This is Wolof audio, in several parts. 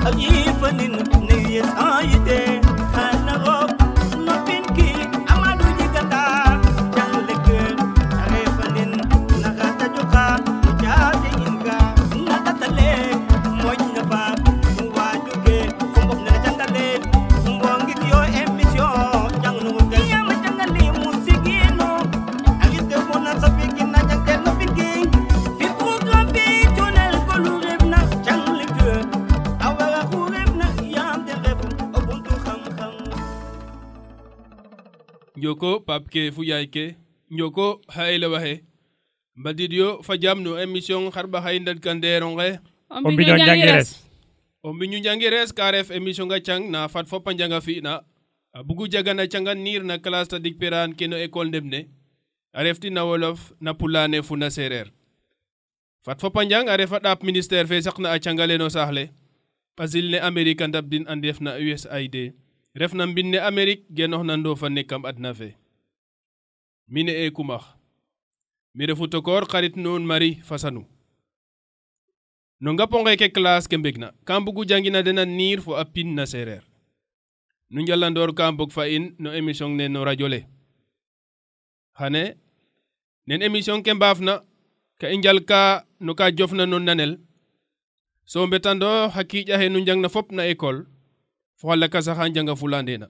agifanin neyes ayite hanago nopinki amadu jigata jangleke arefanin nagata joka jade inga nagatale mojna ba wajuke fumok na jangale ngongi yo emission jangnu yama jangali musigino agite mona sapiki na jangal nopinki fi programme tonel ko lu rebna jangleke awara ko rebna yam de reb ubuntu xam xam njoko papke fu yayke njoko hayla wahe mbadidio fajam no émission xarba hay ndad kanderonge on biño jangires o mbiñu njangires ka ref émission nga cang na fat fop a njanga fi na a bugu jagana canga nir na classe tadik peran keno école ndemne a refti na wolof na pulane fu na sereer fat fop a njang a refa ɗap ministère fe saqna a cangale no saaxle pasil ne Amérique a ndab din a ndef na USAID ref na mbin ne Amérique genox na ndofa ne kam adna fe mine e kumax mi refu tokor xarit nuun Marie Fasanu no ngaponge ke classe ke mbegna kam bugu jangina dena niir fo a pin na sereer nu njalandoor kam bog fa in no émission ne no radio le xane nen émission ke mbaafna ka i njal ka no ka jofna no nanel so mbetando xa kiiƴa xe nu njangna fop na école fo xa lakasa xa njanga fulandena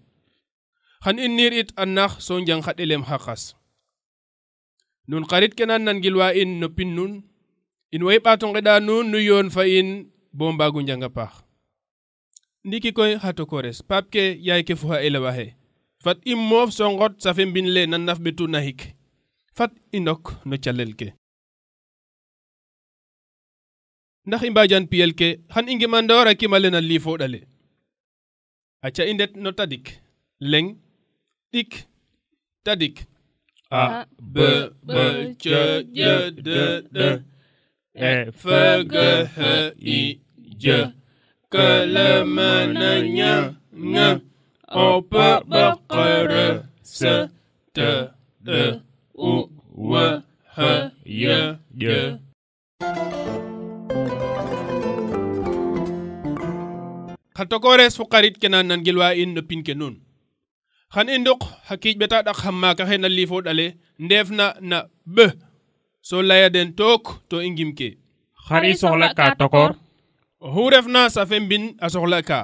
xan i niir it a nax so njang xa ɗelem xa xas nun xarit ke nan nangilwa in no pin nun in way ɓaato ngeɗa nuun nu yoon fa in bo mbaagu njanga paax ndiki koy xa tokores paap ke yaay ke fo xa elewa xe fat i moof so ngot safe mbin le na naf ɓetu naxik fat i ndok no calel ke ndax i mbajan piyel ke xan i ngimandoor a kimale na liifoɗale aca i ndet no tadik leng ɗik tadik a b b c j d d e f g h i j k l m n ñ ŋ o p b q r s t d u w h y j xa tokores fo xarit ke na nangilwa in no pin ke nun xan i nduk xa kiic ɓeta ɗak xam maaka xe na liifoɗale ndeef na b so laya den took to i ngim ke xar i soxla ka tokor oxu refna safe mbin a soxla ka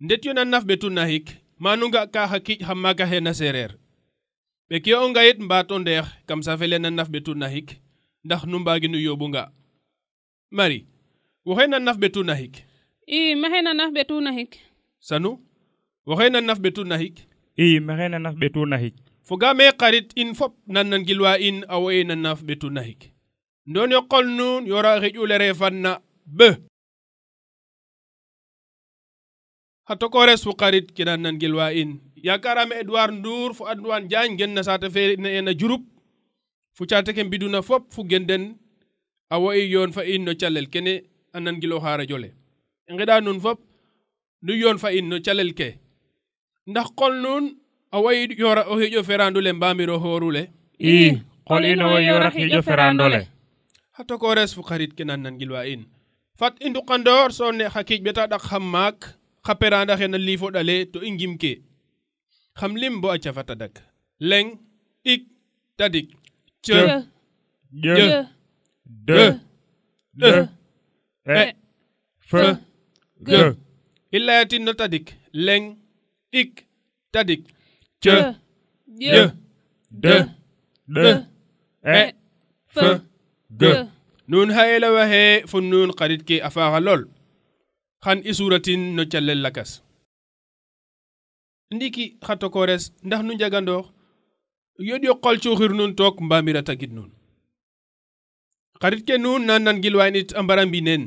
ndet yo na naf ɓetu naxik manu nga ka xa kiic xam maaka xe na sereer ɓek yo o ngayit mbaato ndeex kam safe le na naf ɓetu naxik ndax nu mbaaginu yóbbu nga Marie woxe na naf ɓetu naxik i maxey na naf ɓetu naxik Sanu woxe na naf ɓetu naxik i maxey na naf ɓetu naxik fogaame xarit in fop nan nangilwa in a wo'e na naf ɓetu naxik ndon yo qol nuun yora xeƴule refan na b xa tokores fo xarit ke nan nangilwa in yakarame Edouard Ndour fo Antoine Diagne gen na saate fe na Diouroup fu caate ke mbiduna fop fu gen den a wo'e yoon fa in no calel kene a nangiloxa radio le i ngeɗa nuun fop nu yoon fa in no calel ke ndax qol nuun a way yora o xiƴo ferandole mbamiro horule i qol ino way yora xiƴo ferandole xa tokores fo xarit ke nan nangilwa in fat i nduqandoor so ne xa kiic ɓeta ɗak xam maak xa peranda xe na liifoɗale to i ngim ke xam lim bo a cafa tadak leng ɗik tadik c j d d e f g i layatin no tadik leng ɗik tadik c j d d e f g nun hayela waxe fo nun xarit ke a faaxa lool xan i suratin no calel lakas ndiki xa tokores ndax nu njagandoox yoɗ yo qol cuuxir nun took mbamira tagid nun xarit ke nun na nangilwa nit a mbara mbinen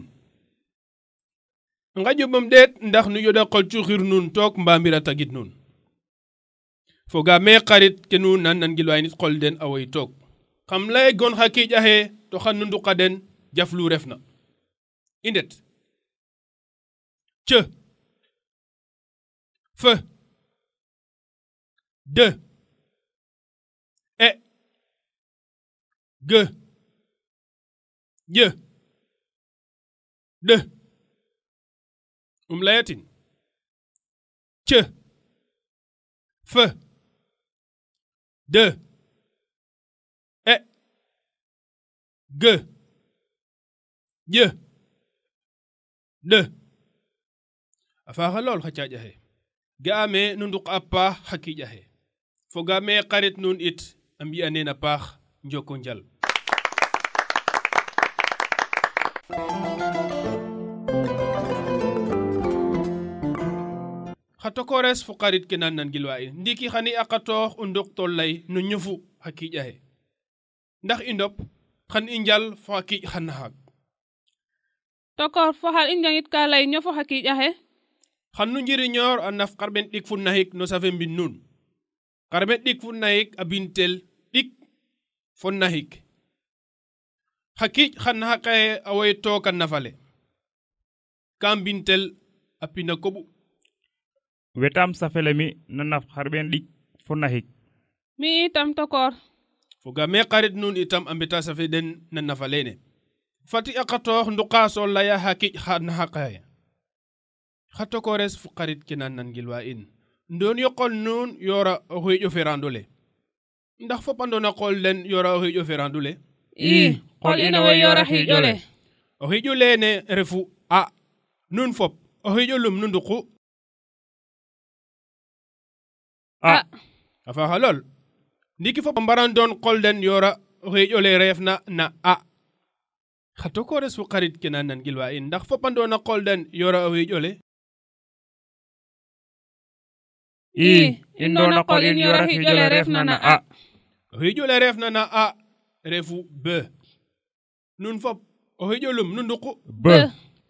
ngaƴo mom ɗeet ndax nu yoɗa qol cuuxir nun took mbamira tagid nun fogaame xarit ke nun na nangilwa nit qol den a woy took xam lay gon xa kiiƴa xe to xan nu nduqa den jaf lu refna i ndet c f d e g j d layatin c f d e g j d afa lol khacha jahe gaame nu nduk appa hakki jahe fo gaame qarit nun it ambi anena paax njoko njal khatokores fu qarit kenan nan gilwa in ndiki khani akator unduk tollay nu ñufu hakki jahe ndax indop khan injal fo hakki khan hak tokor fo hal injangit ka lay ñofo hakki jahe khan nu njiri ñor anaf karben dik fu nahik no safe mbin nun karben dik fu nahik abintel dik fo nahik hakki khan hakaye away to kan nafale kambintel apina kobu wetam safelemi nanaf harben dik fo nahik mi itam tokor foga me qarit nun itam ambeta safe den na nafalene fati akator nduqa so laya haki khan hakaya khatokores fu qarit kenan nan gilwa in ndon yokol nun yora hoyjo ferandole ndax fopandona qol len yora hoyjo ferandole qol ina way yora hijole hoyjo lene refu a nun fop hoyjo lum nunduku afa halol ndiki fop mbaran don qol den yora hoyjo le refna na a khatokores fu qarit kenan nan gilwa in ndax fopandona qol den yora hoyjo le indona qol in yora hijole refna na a hijole refna na a refu b nun fop hijolum nunduku b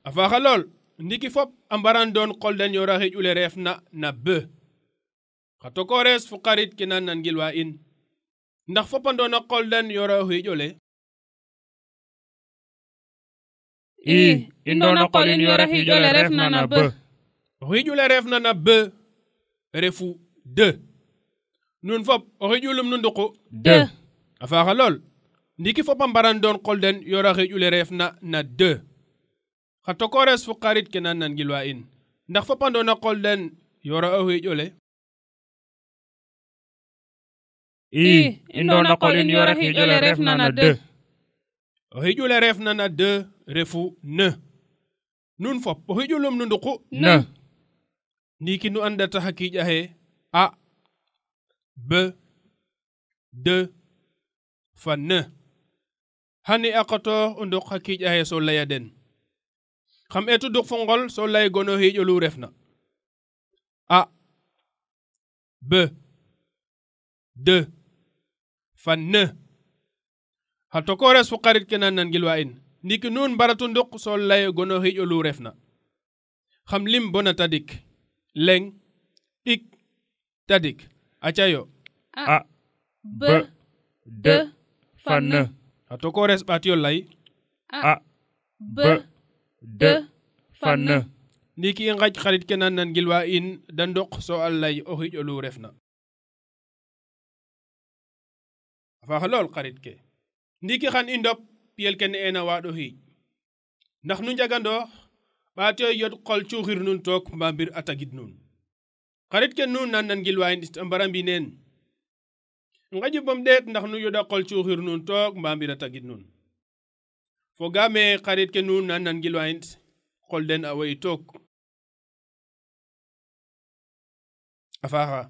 afa khalol ndiki fop ambaran don qol den yora hijole refna na b khatokores fu qarit kenan nan gilwa in ndax fopandona qol den yora hijole indona qol in yora hijole refna na b hijole refna na b refu 2 nun fop hijolum nunduku 2 afa khalol ndiki fop ambaran don qol den yora hijole refna na 2 khatokores fu qarit kenan nan gilwa in ndax fopandona qol den yora hijole indona qol in yora hijole refna na 2 hijole refna na 2 refu 9 nun fop hijolum nunduku 9 ndiki nu andata hakki jahe a b 2 fa 9 hani akator unduk hakki jahe so layaden xam etu duk fongol so lay gono hijolu refna a b 2 fa 9 hatokores fu qarit kenan nan gilwa in ndiki nun baratu nduk so lay gono hijolu refna xam lim bona tadik leng ik tadik achayo a b 2 fa 9 hatokores batio lay a b 2 fa 9 ndiki ngaj qarit kenan nan gilwa in dandok so allay o hijolu refna afa halol qarit ke ndiki khan indop piel ken ena wado hi ndax nu njagando batio yot qol chukhir nun tok mbambir atagid nun qarit ken nun nan gilwa in ambarambi nen ngaji bam det ndax nu yoda qol chukhir nun tok mbambir atagid nun fogame qarit ken nun nan gilwa in qol den away tok afaha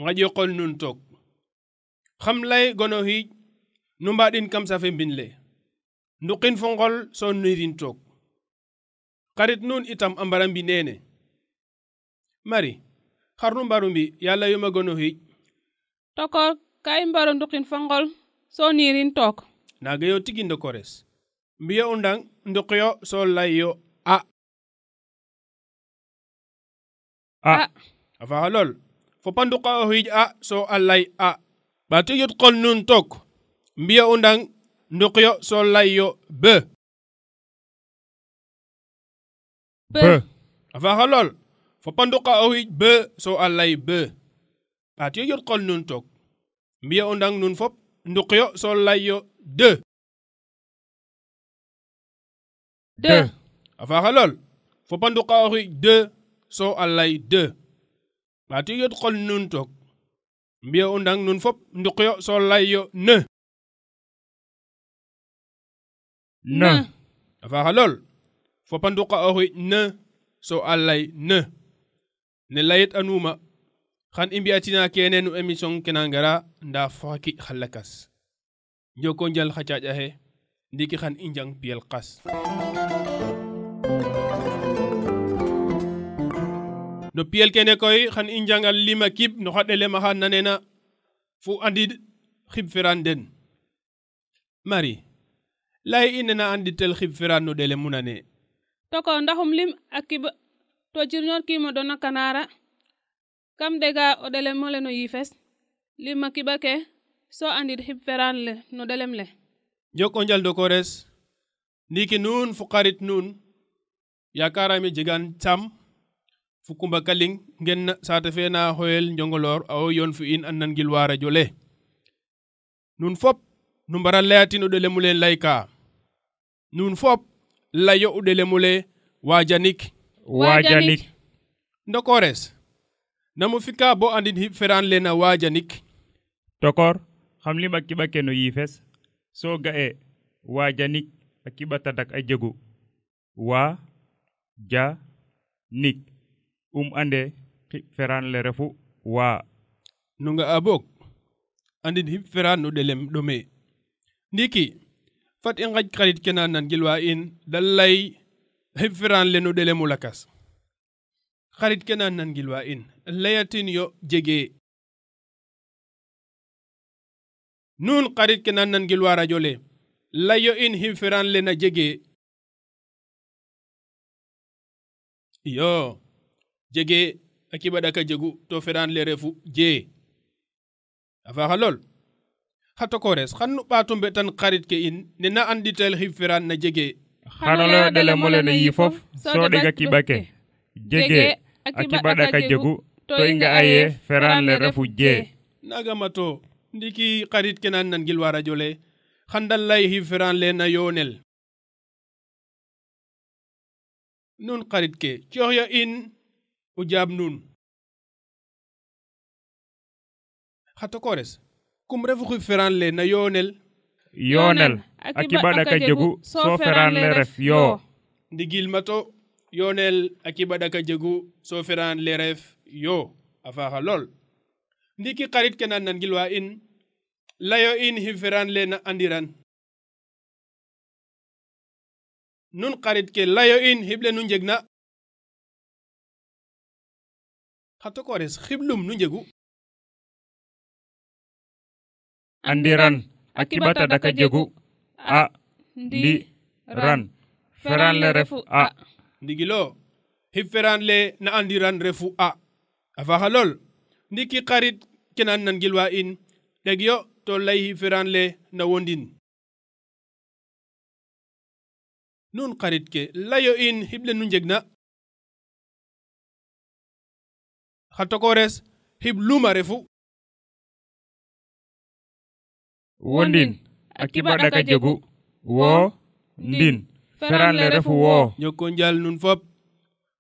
ngaji qol nun tok xam lay gono hi nu mbadin kam safe mbinle ndukin fongol so nirin tok qarit nun itam ambarambi nene mari xarnu mbarumbi yalla yuma gono hi tokor kay mbaro ndukin fongol so nirin tok naga yo tigindo kores mbiya undang ndukyo so layo a afa halol fo panduka o hij a so alay a batu yut qol nun tok mbiya undang ndukyo so layo b afa halol fo panduka o hij b so alay b batu yut qol nun tok mbiya undang nun fop ndukyo so layo 2 afa halol fopanduqa oxi 2 so a lay 2 ɓaati yot qol nun took mbiya o ndang nun fop nduqyo so lay yo 9 a faaxa lool fopanduqa oxi 9 so a lay 9 ne layit anuma xan i mbi'atina kene no émission ke na ngara nda faki xa lakas njoko njal xa caaƴ axe ndiki xan i njang piyel qas no piyel kene koy xan i njangal lima kib no xa ɗelem axa nanena fu andid xib feran den Marie lay i nena anditel xib feran no ɗelem mu nane toko ndaxum lim a kiba to jirñor kimo dona kanara kam dega o ɗelem mole no yifes lim a kiba ke so andid xib feran le no ɗelem le joko njal dokores ndiki nun fu xarit nun yakarame jegan sam fu kumba kaling ngen saate fe na xoyel njongolor a o yon fu in an nangil wa radio le nun fop nu mbara layatin o ɗelemu len layka nun fop layo o ɗelemu le wajanik ndokores namu fika bo andin hib feran le na wajanik tokor xam lima kiba ke no yifes so ga'e wajanik a kiba tadak a jegu wa ja nik ande hib feran le refu wa nunga abok andin hib feran no ɗelem ɗome ndiki fat i ngaj xarit ke na nangil wa in dalay hib feran le no ɗelemu lakas xarit ke na nangil wa in layatin yo jege nun xarit ke na nangil wa radio le layo in hib feran le na jege yo jege a kiba daka jegu to feran le refu je a faxa lool xa tokores xan nu ɓato mbetan xarit ke in ne na anditel xib feran na jege xanolo ɗelemo le na yifof so ɗega kiba ke jege a kiba daka jegu to i nga'a ye feran le refu je naga mato ndiki xarit ke na nangil wa radio le xan dal lay xib feran le na yonel nun xarit ke cooxya in o jaab nun xa tokores kum refu xib feran le na yonel a kiba daka jegu so feran le ref yo ndigil mato yonel a kiba daka jegu so feran le ref yo a faaxa lool ndiki xarit ke na nangil wa in layo in xib feran le na andiran nun xarit ke layo in xible nu njegna xa tokores xiblum nu njegu andiran a kiba daka jegu a ndi ran feran le refu a ndigilo xib feran le na andiran refu a faxa lool ndiki xarit ke na nangil wa in ɗeg yo to lay xib feran le na wondin nun xarit ke layo in xible nu njegna xa tokores xib luma refu wondin a kiba daka jegu wo ndin feran le refu wo ñoko njal nun fop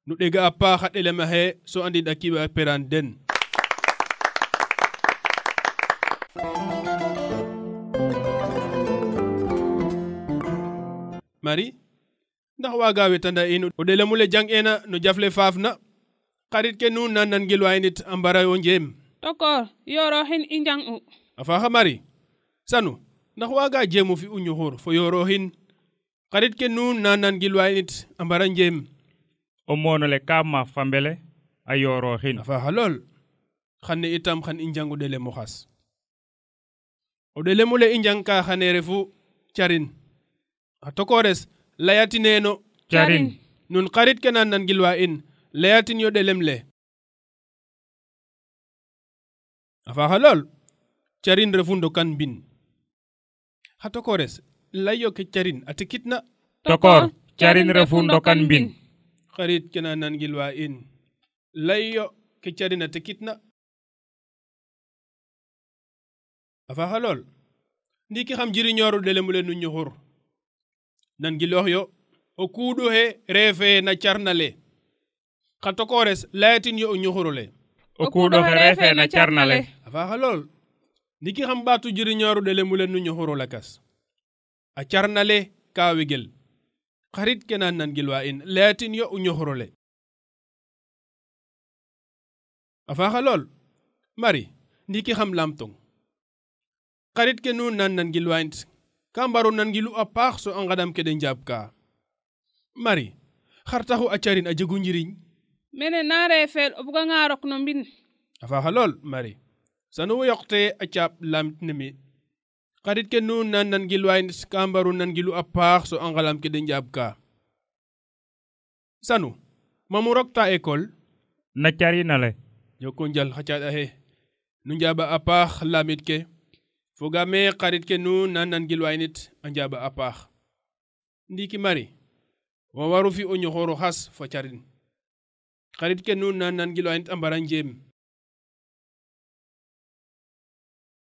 nu ɗega a paax a ɗelem axe so andid a kiba peran den Marie ndax waga wetanda in o ɗelemu le jang ena no jafle faafna xarit ke nun na nangil wa nit a mbara yo njeem tokor yoro xin i njang u a faaxa Marie sanu ndax waga jemu fi u ñuxur fo yoro xin xarit ke nun na nangil wa nit a mbara njeem o mono le ka ma fambele a yoro xin a faaxa lool xan ne itam xan i njangu ɗelemu xas o ɗelemu le i njang ka xane refu carin a tokores layatineno carin nun xarit ke na nangil wa in layatin yo ɗelem le a faaxa lool carin refu ndokan mbin xa tokores layo ke carin a tikitna tokor carin refu ndokan mbin xarit ke na nangil wa in layo ke carin a tikitna a faaxa lool ndiki xam jiriñoru ɗelemu le nu ñuxur nangiloox yo o kuuɗo he reefe na carnale xa tokores layatin yo o ñoxorole o kuuɗo xe reefe na carnale a faaxa lool ndiki xam ɓaatu jiriñooru ɗele mu len nu ñoxoro lakas a carnale ka wegel xarit ke na nangilwa in layatin yo o ñoxorole a faaxa lool mari ndiki xam lamtong xarit ke nu nan nangilwa in ka mbaro nangilu a paax so a ngadam ke de njaab ka mari xar taxu a carin a jegu njiriñ mene na reefel o buga nga rok no mbin a faaxa lool mari sanu yoqte a caab lamit ne mi xarit ke nu nan nangilwa in ka mbaro nangilu a paax so a ngalam ke de njaab ka sanu mamu rokta école na carinale joko njal xa caaɗ axe nu njaaba a paax lamit ke fogaame xarit ke nu nan nangilwa init a njaaba a paax ndiki mari wa waru fi o ñoxoro xas fo carin xarit ke nu nan nangilwa init a mbara njeem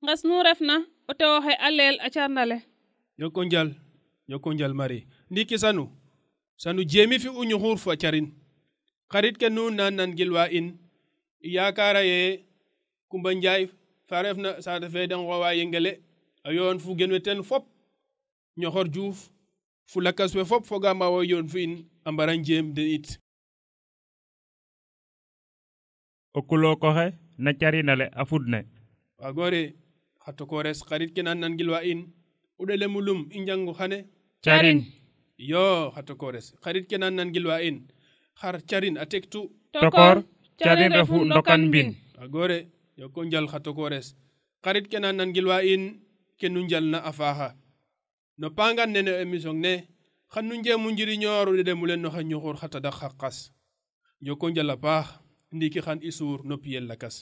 ngas nu refna o tewo xe a leel a carnale joko njal mari ndiki sanu jeemi fi o ñuxur fo carin xarit ke nu nan nangilwa in yakara ye Kumba Njaay fa refna saate fe de ngowa yengele a yoon fu gen we ten fop ñoxor Juuf fu lakas we fop fogama wo yoon fu in a mbara njeem den it o kuloko xe na carinale a fudne wagore xa tokores xarit ke nan nangilwa in o ɗele mulum i njangu xane carin yo xa tokores xarit ke nan nangilwa in xar carin a tektu tokor carin refu ndokan mbin wagore yoko njal xa tokores xarit ke nan nangilwa in ke nu njal na a faaxa no pangan nene émission ne xan nu njemu njiriñooru de demulen no xa ñuxur xa tadak xa qas joko njal a paax ndiki xan i suur no piyel lakas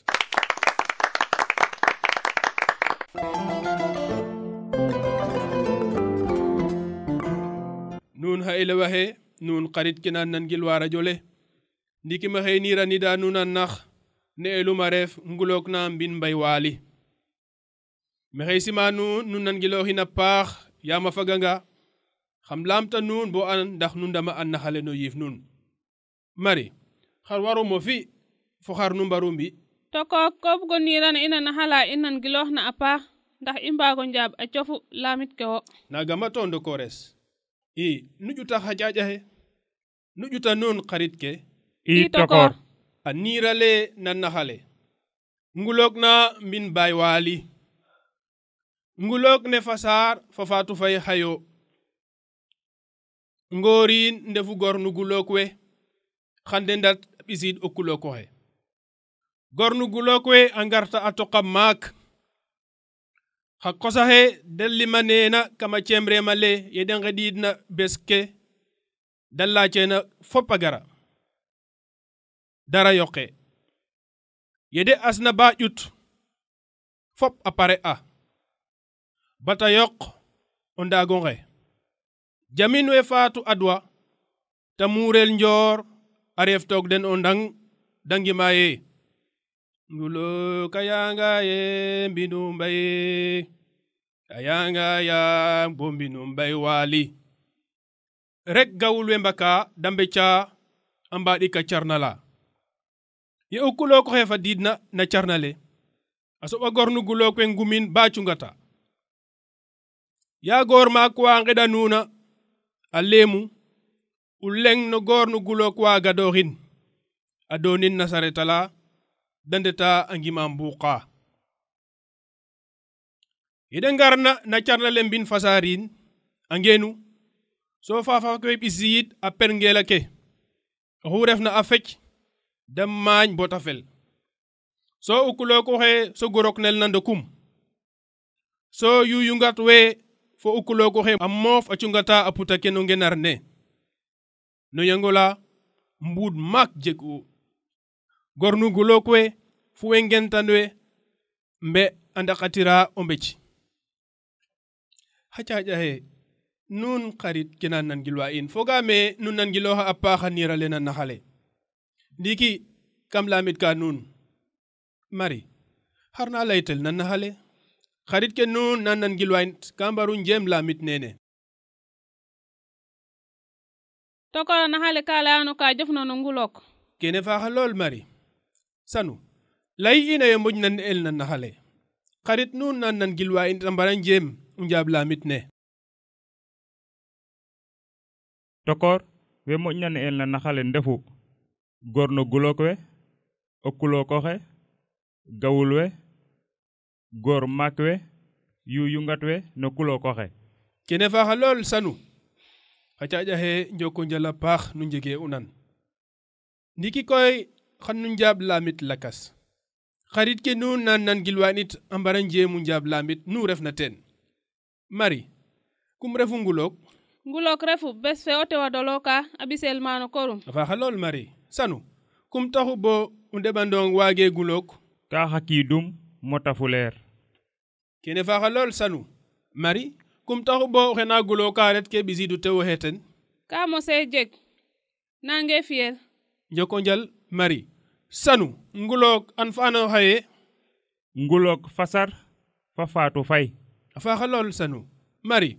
nun xa elewa xe nun xarit ke nan nangilwa radio le ndiki maxey niranida nuun a nax ne eluma ref ngulok na mbin mbay waali maxey sima nuun nu nangiloxin a paax yaam a faganga xam lamta nuun bo an ndax nu ndama a naxale no yiif nuun mari xar warumo fi fo xar nu mbaru mbi to ko bugo niran ina naxala i nangiloox na a paax ndax i mbaago njaab a cofu lamit ke wo nagama tondo kores i nu ƴuta xa jaƴaxe nu ƴuta nuun xarit ke i tokor a niirale na naxale ngulok na mbin baay waali ngulok ne fasaar fo faatu fay xayo ngoorin ndefu gor nu gulok we xande ndat ɓisid o kuloko xe gor nu gulok we a ngarta a toqam maak xa qosaxe de limaneena kama cemrema le ye de ngediidna bes ke da laacena fop a gara dara yoqe yede asna ba ƴut fop a pare a bata yoq o ndaago nge jamin we faatu adwa ta muurel njoor a reef toog den o ndang dangima ye ngulo kayanga ye mbinu mbaye kayanga ya bo mbinu mbay waali rek gawul we mbaka dambe ca a mbaɗi ka carnala ye o kuloko xe fadiidna na carnale a soɓa gornu gulok we ngumin ba cungata ya goor maak wa ngeda nuuna a leemu u leng no gornu gulok wa gadooxin a doonin na saretala da ndeta a ngima mbuuqa yede ngarna na carnale mbin fasarin a ngenu so fafa ke ɓisiid a perngela ke oxu refna a fec da maañ bota fel so o kuloko xe so gorok nel na ndokum so yuyungat we fo o kuloko xe a moof a cungata a puta ke no ngenar ne no yangola mbuud maak jeg u gornu gulok we fu we ngentan we mbe a ndakatira o mbec xa caaƴaxe nun xarit ke na nangilwa in fogaame nu nangiloxa a paaxa nirale na naxale ndiki kam lamit ka nuun mari xar na laytel na naxale xarit ke nuun na nangilwa in ka mbaru njeem lamit nene tokora naxale ka layano ka jofna no ngulok kene faaxa lool Marie sanu lay ina ye moƴ nan el na naxale xarit nun nan nan gilwa in tambara njem u njaab lamit ne tokor we moƴna ne el na naxale ndefu gor no gulok we o kulokoxe gawul we gor mak we yuyungat we no kulokoxe kene faaxa lool sanu xa caaƴa xe njoko njala paax nu njege unan ndiki koy xan nu njaab lamit lakas xarit ke nun nan gilwa nit a mbara njemu njaab lamit nu refna ten Marie kum refu ngulok refu bes fe o tewa doloka a bisel mano korum a faaxa lool Marie sanu kum taxu bo u ndeɓandong waage gulok ka xakidum motafuleer kene faaxa lool sanu Marie kum taxu bo xena guloka ret ke ɓisidu tewo xeten ka mose jeg nange fiyel njoko njal Marie sanu ngulok an faano xaye ngulok fasar fa faatu fay a faaxa lool sanu Marie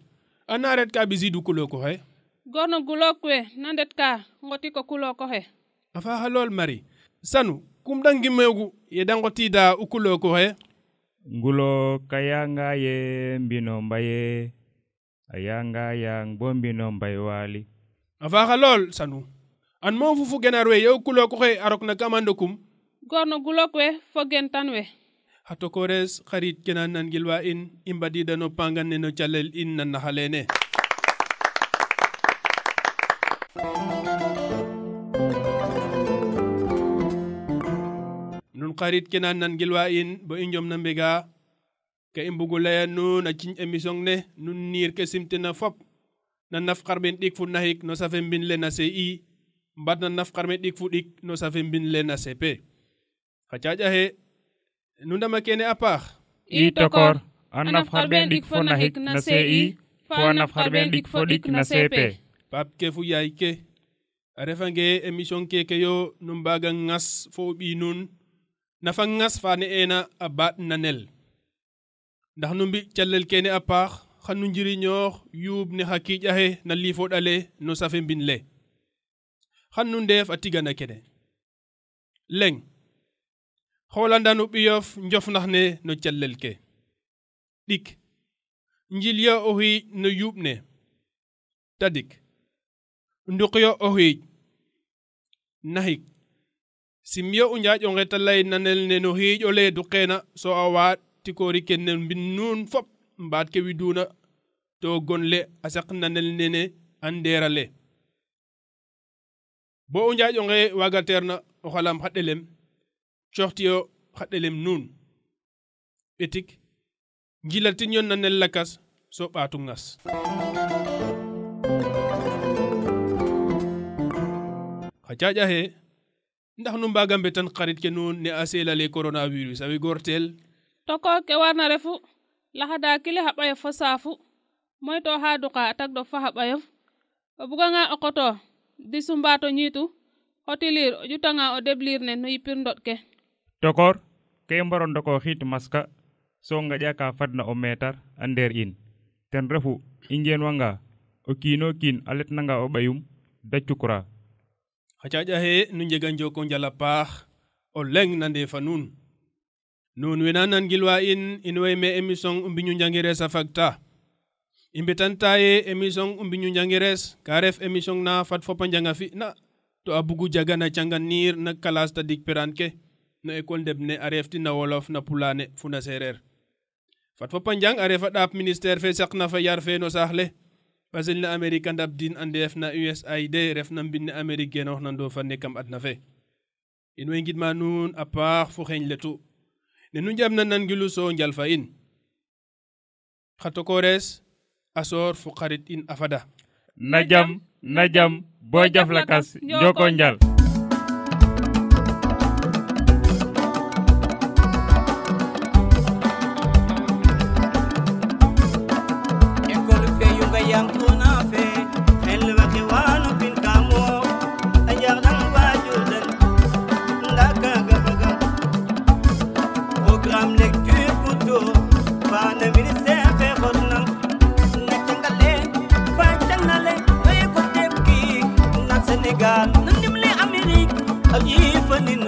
ana ret ka ɓisidu kuloko xe gorno gulok we na ndet ka ngoti ko kuloko xe a faaxa lool Marie sanu kum da ngimegu ye da ngotida u kuloko xe ngulok a yanga ye mbino mbaye a yanga yang bo mbino mbay wali a faaxa lool sanu an mo fufu genar we ye u kuloko xe a rok na kamandokum gorno gulok we fo gentan we xa tokores xarit kena nan gilwa in i mbadida no pangan ne no calel in na naxalene nun xarit kena nan gilwa in bo i njom na mbega ka i mbugu laya nun a ciñ émission ne nun niir ke simtina fop na naf xarben ɗik fu naxik no safe mbin le na CI mbat na naf xarben ɗik fu ɗik no safe mbin le na CP xa caaƴa xe nu ndama kene a paax i tokor a naf xarben ɗik fo naxik na CI fo a naf xarben ɗik fo ɗik na CP pap ke fu yaay ke a refange émission keke yo nu mbaga ngas fo ɓi nun nafa ngas fa ne ena a baat nanel ndax nu mbi calel kene a paax xan nu njiriñoox yuub ne xa kiiƴaxe na liifoɗale no safe mbin le xan nu ndeef a tigana kene leng xolandanu ɓiyof njofnax ne no calel ke ɗik njil yo o xiiƴ no yuub ne tadik nduk yo o xiiƴ naxik sim yo u njaaƴ onge ta lay nanel ne no xiiƴ ole duqeena so a waat tikori ken ne mbin nuun fop mbaat ke widuna to gon le a saq nanel nene a ndeera le bo u njaaƴ onge waaga teerna o xalam xa ɗelem coxtiyo xa ɗelem nuun ɓetik njilatin yo nanel lakas so ɓaatu ngas xa caaƴa xe ndax nu mbaga mbetan xarit ke nuun ne a seelale coronavirus a wegortel toko ke warna refu laxada kili xa ɓayof fo saafu moyto xa duqa a tagdof fa xa ɓayof o buganga o qoto disu mbaato ñiitu xoti liir o jutanga o deb liir ne no yipir ndoɗ ke tokor ke i mbaro ndoko xiit maska so ngaƴa ka fadna o meetar a ndeer in ten refu i ngeenwanga o kiino kiin a letnanga o ɓayum da cukra xa caaƴa xe nu njega njoko njala paax o leng na ndeefa nuun nuun we na nangilwa in way me émission o mbiñu njangires a fagta i mbetanta ye émission o mbiñu njangires ka ref émission na fat fopa njanga fi na to a bugu jaga na canganir na classe ta dik peran ke no école ndeb ne a refti na wolof na pulane fu na sereer fat fopa njang a refa ɗaap ministère fe saqna fa yar fe no saax le pasil na Amérique ndab din a ndeef na USAID ref na mbin ne Amérique genoox na ndo fa ne kam adna fe in way ngidma nuun a paax fo xeeñ letu ne nu njam na nangilu so njal fa in xa tokores a soor fu xarit in a fada na jam bo jaf lakas njoko njal ak yifanin